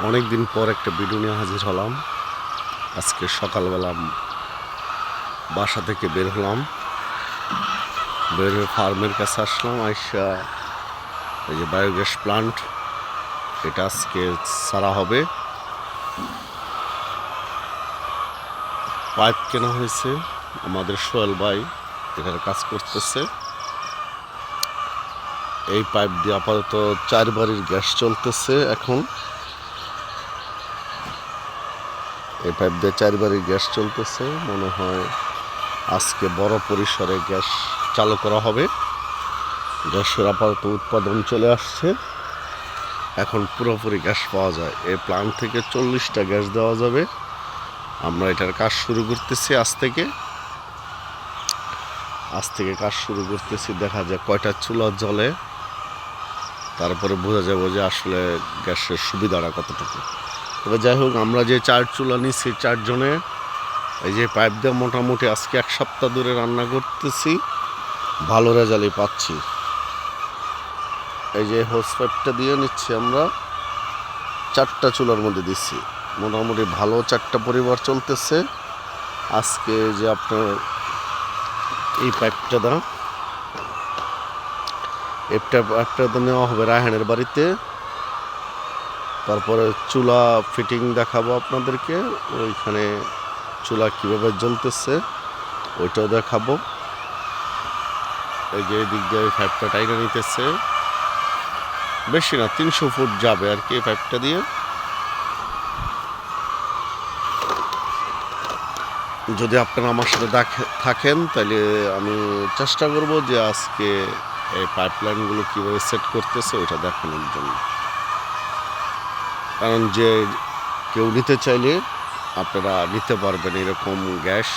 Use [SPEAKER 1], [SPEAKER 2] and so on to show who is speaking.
[SPEAKER 1] অনেক দিন পর একটা ভিডিও নিয়ে হাজির হলাম। আজকে সকালবেলা বাসা থেকে বের হলাম, বের হয়ে ফার্মের কাছে আসলাম। আইসা এই যে বায়োগ্যাস প্লান্ট, এটা আজকে সারা হবে। পাইপ কেনা হয়েছে, আমাদের সোহেল ভাই এখানে কাজ করতেছে। এই পাইপ দিয়ে আপাতত 4 বাড়ির গ্যাস চলতেছে। এখন এই পাইপ দিয়ে 4 বাড়ির গ্যাস চলতেছে। মনে হয় আজকে বড় পরিসরে গ্যাস চালু করা হবে। গ্যাসের আপাতত উৎপাদন চলে আসছে, এখন পুরোপুরি গ্যাস পাওয়া যায়। এই প্লান্ট থেকে 40টা গ্যাস দেওয়া যাবে। আমরা এটার কাজ শুরু করতেছি আজ থেকে কাজ শুরু করতেছি। দেখা যায় কয়টা চুলা জ্বলে, তারপরে বোঝা যাবে যে আসলে গ্যাসের সুবিধাটা কতটুকু। তবে যাই হোক, আমরা যে 4 চুলা নিচ্ছি 4 জনে, এই যে পাইপ দিয়ে মোটামুটি আজকে 1 সপ্তাহ ধরে রান্না করতেছি, ভালো রেজাল্টই পাচ্ছি। এই যে হোস পাইপটা দিয়ে নিচ্ছি আমরা, 4টা চুলার মধ্যে দিচ্ছি, মোটামুটি ভালো 4টা পরিবার চলতেছে। আজকে যে আপনার এই পাইপটা নেওয়া হবে রায়হানের বাড়িতে। তারপরে চুলা ফিটিং দেখাবো আপনাদেরকে, ওইখানে চুলা কিভাবে জ্বলতেছে ওইটাও দেখাবো। এই যে দিক দিয়ে ওই পাইপটা টাইনা নিতেছে, বেশি না 300 ফুট যাবে আর কি এই পাইপটা দিয়ে। যদি আপনারা আমার সাথে থাকেন তাহলে আমি চেষ্টা করব যে আজকে এই পাইপলাইনগুলো কীভাবে সেট করতেছে ওইটা দেখানোর জন্য। কারণ যে কেউ নিতে চাইলে আপনারা নিতে পারবেন এরকম গ্যাস।